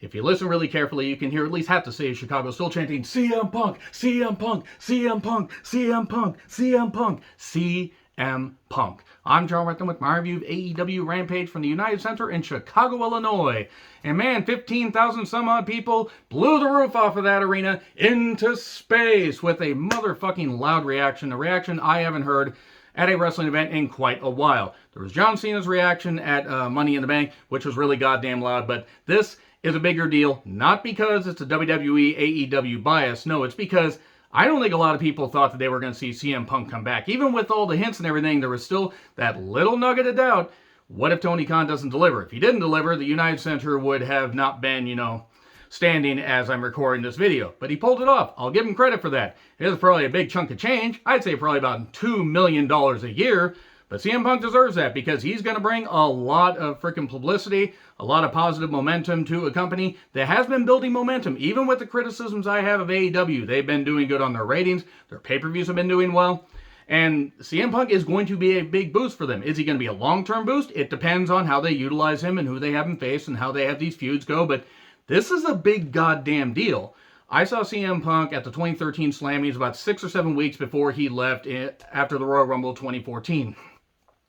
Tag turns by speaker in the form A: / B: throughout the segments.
A: if you listen really carefully, you can hear at least half the city of Chicago still chanting, CM Punk, CM Punk, CM Punk, CM Punk, CM Punk, CM Punk. I'm John Reckham with my review of AEW Rampage from the United Center in Chicago, Illinois. And man, 15,000 some odd people blew the roof off of that arena into space with a motherfucking loud reaction, a reaction I haven't heard at a wrestling event in quite a while. There was John Cena's reaction at Money in the Bank, which was really goddamn loud, but this is a bigger deal, not because it's a WWE AEW bias. No, it's because I don't think a lot of people thought that they were going to see CM Punk come back. Even with all the hints and everything, there was still that little nugget of doubt. What if Tony Khan doesn't deliver? If he didn't deliver, the United Center would have not been, standing as I'm recording this video. But he pulled it off. I'll give him credit for that. It is probably a big chunk of change. I'd say probably about $2 million a year. But CM Punk deserves that because he's going to bring a lot of freaking publicity, a lot of positive momentum to a company that has been building momentum. Even with the criticisms I have of AEW, they've been doing good on their ratings. Their pay-per-views have been doing well. And CM Punk is going to be a big boost for them. Is he going to be a long-term boost? It depends on how they utilize him and who they have him face and how they have these feuds go. But this is a big goddamn deal. I saw CM Punk at the 2013 Slammies about 6 or 7 weeks before he left after the Royal Rumble 2014.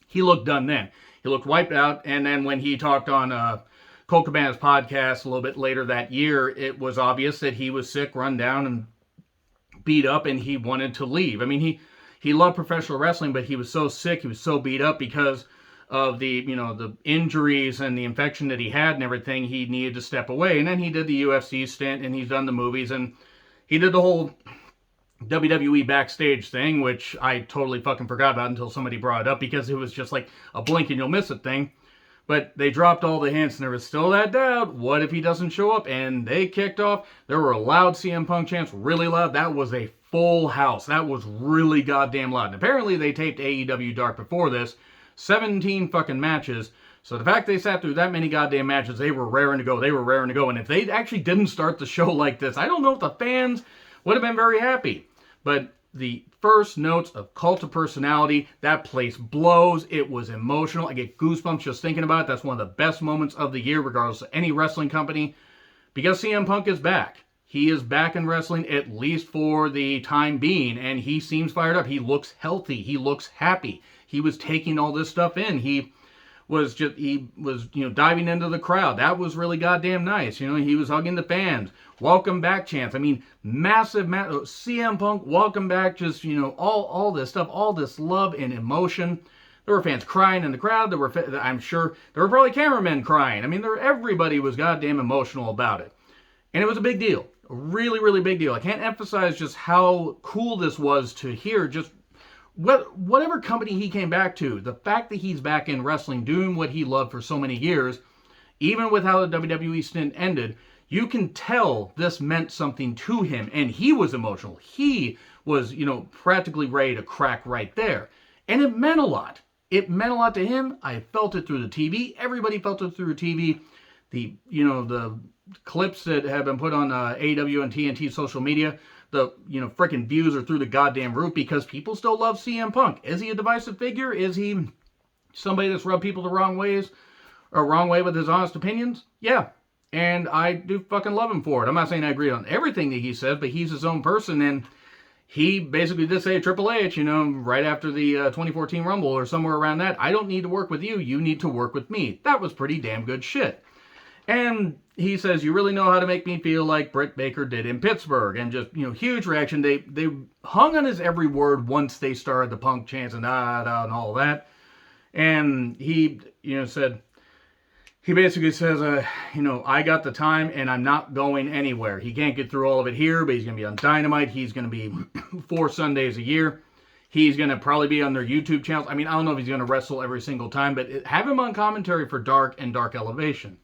A: He looked done then. He looked wiped out. And then when he talked on Colt Cabana's podcast a little bit later that year, it was obvious that he was sick, run down, and beat up, and he wanted to leave. I mean, he loved professional wrestling, but he was so sick, he was so beat up because of the injuries and the infection that he had and everything, he needed to step away. And then he did the UFC stint, and he's done the movies, and he did the whole WWE backstage thing, which I totally fucking forgot about until somebody brought it up because it was just like a blink and you'll miss it thing. But they dropped all the hints and there was still that doubt. What if he doesn't show up? And they kicked off. There were loud CM Punk chants, really loud. That was a full house. That was really goddamn loud. And apparently they taped AEW Dark before this. 17 fucking matches. So the fact they sat through that many goddamn matches, they were raring to go. They were raring to go. And if they actually didn't start the show like this, I don't know if the fans would have been very happy. But the first notes of Cult of Personality, that place blows. It was emotional. I get goosebumps just thinking about it. That's one of the best moments of the year, regardless of any wrestling company, because CM Punk is back. He is back in wrestling, at least for the time being, and he seems fired up. He looks healthy. He looks happy. He was taking all this stuff in. He was diving into the crowd. That was really goddamn nice. He was hugging the fans. Welcome back chants. I mean, massive CM Punk, welcome back. Just, all this stuff, all this love and emotion. There were fans crying in the crowd. I'm sure there were probably cameramen crying. I mean, everybody was goddamn emotional about it. And it was a big deal. A really, really big deal. I can't emphasize just how cool this was to hear. Just whatever company he came back to, the fact that he's back in wrestling doing what he loved for so many years, even with how the WWE stint ended, you can tell this meant something to him, and he was emotional. He was, practically ready to crack right there. And it meant a lot. It meant a lot to him. I felt it through the TV. Everybody felt it through the TV. The clips that have been put on AEW and TNT social media, the freaking views are through the goddamn roof because people still love CM Punk. Is he a divisive figure? Is he somebody that's rubbed people the wrong way with his honest opinions? Yeah. And I do fucking love him for it. I'm not saying I agree on everything that he says, but he's his own person, and he basically did say to Triple H, right after the 2014 Rumble or somewhere around that, I don't need to work with you, you need to work with me. That was pretty damn good shit. And he says, you really know how to make me feel like Britt Baker did in Pittsburgh. And just, huge reaction. They hung on his every word once they started the Punk chants and and all that. And he, said, he basically says, I got the time and I'm not going anywhere. He can't get through all of it here, but he's going to be on Dynamite. He's going to be 4 Sundays a year. He's going to probably be on their YouTube channels. I mean, I don't know if he's going to wrestle every single time, but have him on commentary for Dark and Dark Elevation.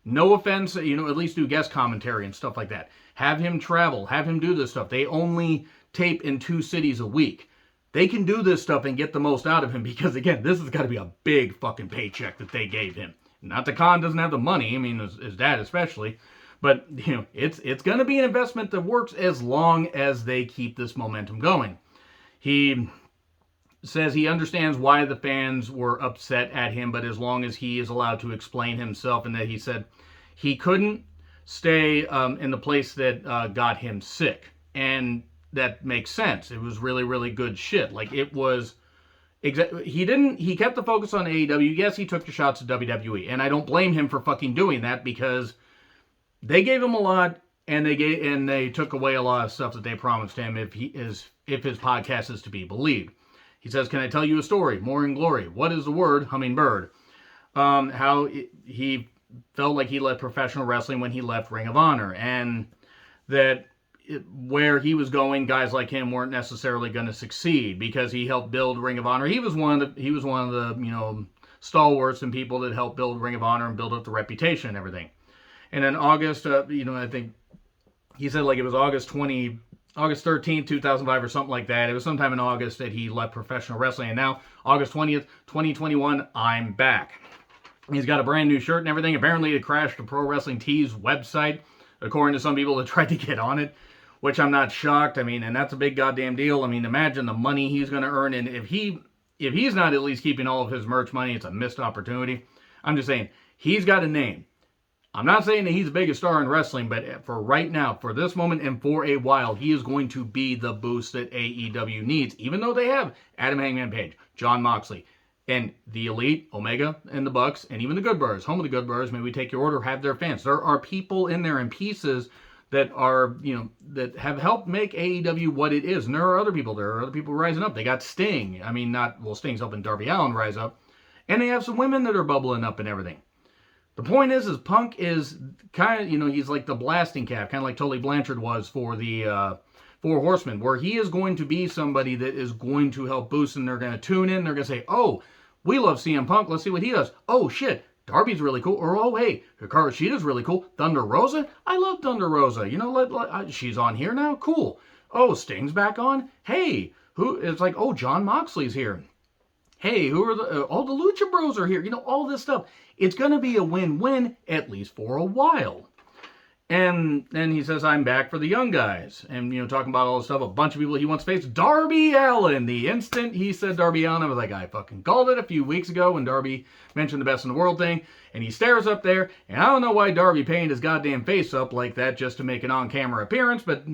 A: No offense, at least do guest commentary and stuff like that. Have him travel. Have him do this stuff. They only tape in 2 cities a week. They can do this stuff and get the most out of him because, again, this has got to be a big fucking paycheck that they gave him. Not that Khan doesn't have the money. I mean, his dad especially. But, it's going to be an investment that works as long as they keep this momentum going. He says he understands why the fans were upset at him, but as long as he is allowed to explain himself, and that he said he couldn't stay in the place that got him sick. And that makes sense. It was really, really good shit. Like, it was... He kept the focus on AEW. Yes, he took the shots at WWE. And I don't blame him for fucking doing that, because they gave him a lot, and they took away a lot of stuff that they promised him if his podcast is to be believed. He says, "Can I tell you a story? More in glory. What is the word? Hummingbird." He felt like he left professional wrestling when he left Ring of Honor, and that where he was going, guys like him weren't necessarily going to succeed, because he helped build Ring of Honor. He was one of the stalwarts and people that helped build Ring of Honor and build up the reputation and everything. And in August, I think he said like it was August 13th, 2005 or something like that. It was sometime in August that he left professional wrestling. And now, August 20th, 2021, I'm back. He's got a brand new shirt and everything. Apparently, it crashed the Pro Wrestling Tees website, according to some people that tried to get on it, which I'm not shocked. I mean, and that's a big goddamn deal. I mean, imagine the money he's going to earn. And if he's not at least keeping all of his merch money, it's a missed opportunity. I'm just saying, he's got a name. I'm not saying that he's the biggest star in wrestling, but for right now, for this moment and for a while, he is going to be the boost that AEW needs, even though they have Adam Hangman Page, Jon Moxley, and the Elite, Omega, and the Bucks, and even the Good Brothers, home of the Good Brothers, May We Take Your Order, have their fans. There are people in there and pieces that are, that have helped make AEW what it is. And there are other people rising up. They got Sting. I mean, Sting's helping Darby Allin rise up. And they have some women that are bubbling up and everything. The point is Punk is kind of, he's like the blasting calf, kind of like Tully Blanchard was for the Four Horsemen, where he is going to be somebody that is going to help boost, and they're going to tune in. They're going to say, "Oh, we love CM Punk. Let's see what he does. Oh, shit, Darby's really cool." Or, "Oh, hey, Hikaru Shida's really cool. Thunder Rosa? I love Thunder Rosa. She's on here now? Cool. Oh, Sting's back on? Hey, who?" It's like, "Oh, Jon Moxley's here. Hey, who are all the Lucha Bros are here." All this stuff. It's going to be a win-win, at least for a while. And then he says, "I'm back for the young guys." And, talking about all this stuff, a bunch of people he wants to face. Darby Allin. The instant he said Darby Allin, I was like, I fucking called it a few weeks ago when Darby mentioned the best in the world thing. And he stares up there, and I don't know why Darby painted his goddamn face up like that just to make an on-camera appearance, but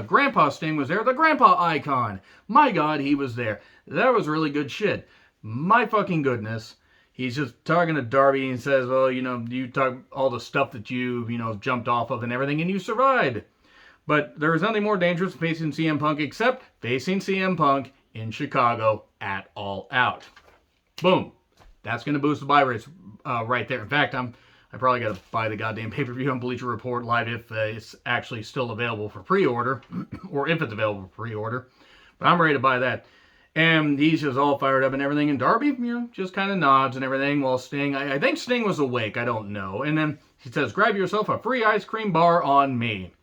A: Grandpa Sting was there, the grandpa icon. My God, he was there. That was really good shit. My fucking goodness. He's just talking to Darby and says, "Well, you talk all the stuff that you jumped off of and everything, and you survived. But there is nothing more dangerous than facing CM Punk except facing CM Punk in Chicago at All Out." Boom. That's going to boost the buy rates right there. In fact, I probably got to buy the goddamn pay-per-view on Bleacher Report Live if it's actually still available for pre-order, or if it's available for pre-order. But I'm ready to buy that. And he's just all fired up and everything. And Darby, just kind of nods and everything. While Sting, I think Sting was awake. I don't know. And then he says, "Grab yourself a free ice cream bar on me."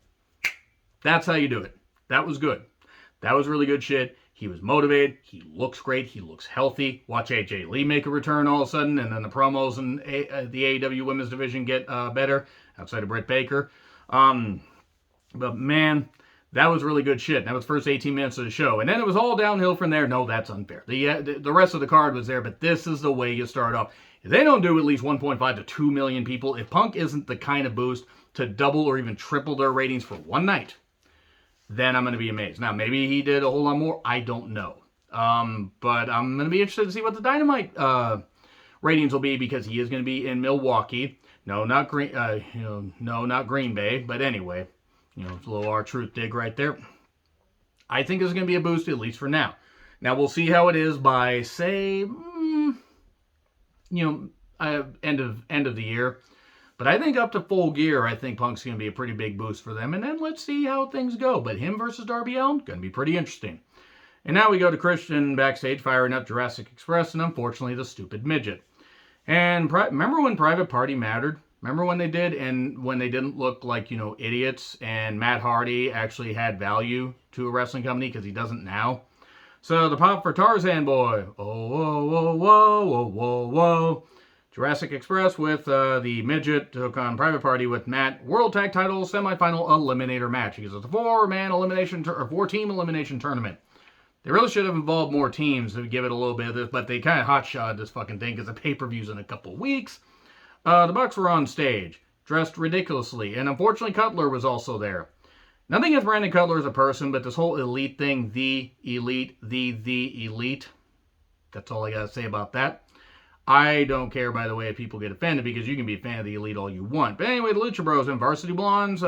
A: That's how you do it. That was good. That was really good shit. He was motivated. He looks great. He looks healthy. Watch AJ Lee make a return all of a sudden. And then the promos in the AEW women's division get better outside of Britt Baker. But man... that was really good shit. That was the first 18 minutes of the show. And then it was all downhill from there. No, that's unfair. The rest of the card was there, but this is the way you start off. If they don't do at least 1.5 to 2 million people, if Punk isn't the kind of boost to double or even triple their ratings for one night, then I'm going to be amazed. Now, maybe he did a whole lot more. I don't know. But I'm going to be interested to see what the Dynamite ratings will be, because he is going to be in Milwaukee. No, not Green Bay, but anyway. It's a little R-Truth dig right there. I think it's going to be a boost, at least for now. Now, we'll see how it is by, say, end of the year. But I think up to Full Gear, I think Punk's going to be a pretty big boost for them. And then let's see how things go. But him versus Darby Allin, going to be pretty interesting. And now we go to Christian backstage firing up Jurassic Express and, unfortunately, the stupid midget. And remember when Private Party mattered? Remember when they did, and when they didn't look like, idiots, and Matt Hardy actually had value to a wrestling company, because he doesn't now. So the pop for Tarzan Boy. Oh, whoa, whoa, whoa, whoa, whoa, whoa. Jurassic Express with the midget took on Private Party with Matt. World Tag Title semifinal eliminator match, because it's a four-team elimination tournament. They really should have involved more teams to give it a little bit of this, but they kind of hot-shot this fucking thing, because the pay-per-view's in a couple weeks. The Bucks were on stage. dressed ridiculously. And unfortunately, Cutler was also there. Nothing against Brandon Cutler as a person, but this whole elite thing, the elite, the elite. That's all I got to say about that. I don't care, by the way, if people get offended, because you can be a fan of the elite all you want. But anyway, the Lucha Bros and Varsity Blondes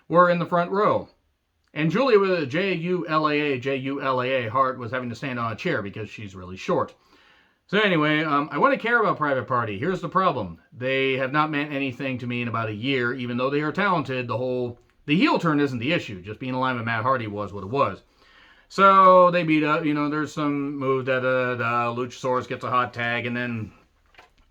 A: were in the front row. And Julia with a J-U-L-A-A, Hart, was having to stand on a chair because she's really short. So anyway, I want to care about Private Party. Here's the problem. They have not meant anything to me in about a year, even though they are talented. The heel turn isn't the issue. Just being aligned with Matt Hardy was what it was. So they beat up, there's some move that Luchasaurus gets a hot tag, and then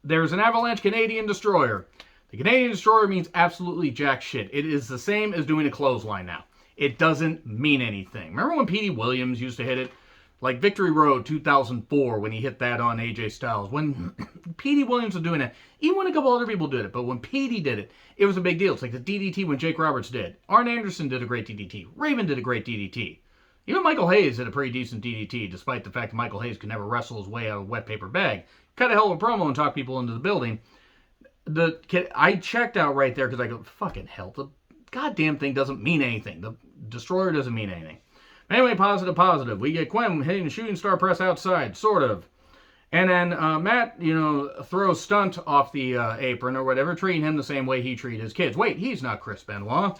A: there's an Avalanche Canadian Destroyer. The Canadian Destroyer means absolutely jack shit. It is the same as doing a clothesline now. It doesn't mean anything. Remember when Petey Williams used to hit it? Like Victory Road 2004 when he hit that on AJ Styles. When Petey Williams was doing it, even when a couple other people did it, but when Petey did it, it was a big deal. It's like the DDT when Jake Roberts did. Arn Anderson did a great DDT. Raven did a great DDT. Even Michael Hayes did a pretty decent DDT, despite the fact that Michael Hayes could never wrestle his way out of a wet paper bag. Cut a hell of a promo and talk people into the building. I checked out right there because I go, fucking hell, the goddamn thing doesn't mean anything. The Destroyer doesn't mean anything. Anyway, positive. We get Quinn hitting the shooting star press outside, sort of. And then Matt, throws Stunt off the apron or whatever, treating him the same way he treated his kids. Wait, he's not Chris Benoit.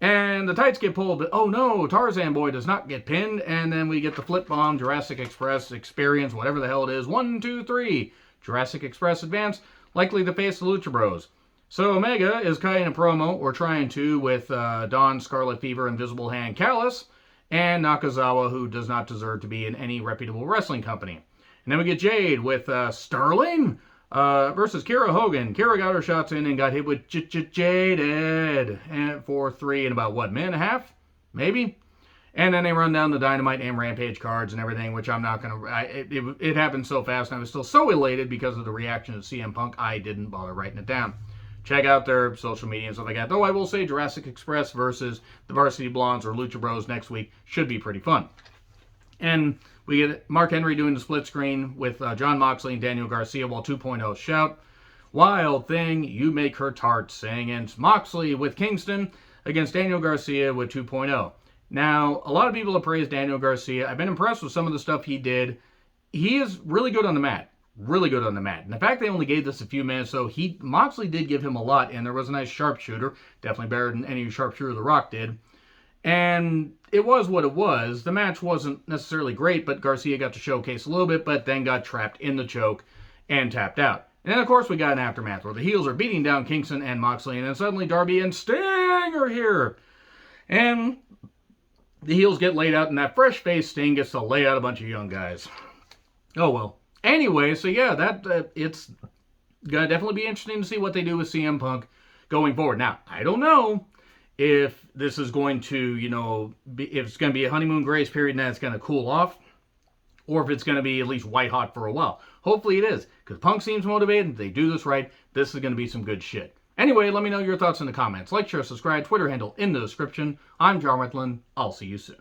A: And the tights get pulled, but oh no, Tarzan Boy does not get pinned. And then we get the flip bomb, Jurassic Express experience, whatever the hell it is. 1, 2, 3. Jurassic Express advance, likely to face the Lucha Bros. So Omega is cutting a promo, or trying to, with Dawn, Scarlet Fever, Invisible Hand, Callus, and Nakazawa, who does not deserve to be in any reputable wrestling company. And then we get Jade with Sterling versus Kira Hogan. Kira got her shots in and got hit with Jaded and for 3 in about, minute and a half? Maybe? And then they run down the Dynamite and Rampage cards and everything, which I'm not going to... It happened so fast, and I was still so elated because of the reaction of CM Punk, I didn't bother writing it down. Check out their social media and stuff like that. Though I will say Jurassic Express versus the Varsity Blondes or Lucha Bros next week should be pretty fun. And we get Mark Henry doing the split screen with John Moxley and Daniel Garcia while 2.0 shout, "Wild thing, you make her tart," saying, and Moxley with Kingston against Daniel Garcia with 2.0. Now, a lot of people have praised Daniel Garcia. I've been impressed with some of the stuff he did. He is really good on the mat. Really good on the mat. And the fact they only gave this a few minutes, so Moxley did give him a lot, and there was a nice sharpshooter. Definitely better than any sharpshooter The Rock did. And it was what it was. The match wasn't necessarily great, but Garcia got to showcase a little bit, but then got trapped in the choke and tapped out. And then, of course, we got an aftermath where the heels are beating down Kingston and Moxley, and then suddenly Darby and Sting are here. And the heels get laid out, and that fresh-faced Sting gets to lay out a bunch of young guys. Oh, well. Anyway, so yeah, it's going to definitely be interesting to see what they do with CM Punk going forward. Now, I don't know if this is going to, if it's going to be a honeymoon grace period and then it's going to cool off, or if it's going to be at least white hot for a while. Hopefully it is, because Punk seems motivated. If they do this right, this is going to be some good shit. Anyway, let me know your thoughts in the comments. Like, share, subscribe, Twitter handle in the description. I'm John Wetland. I'll see you soon.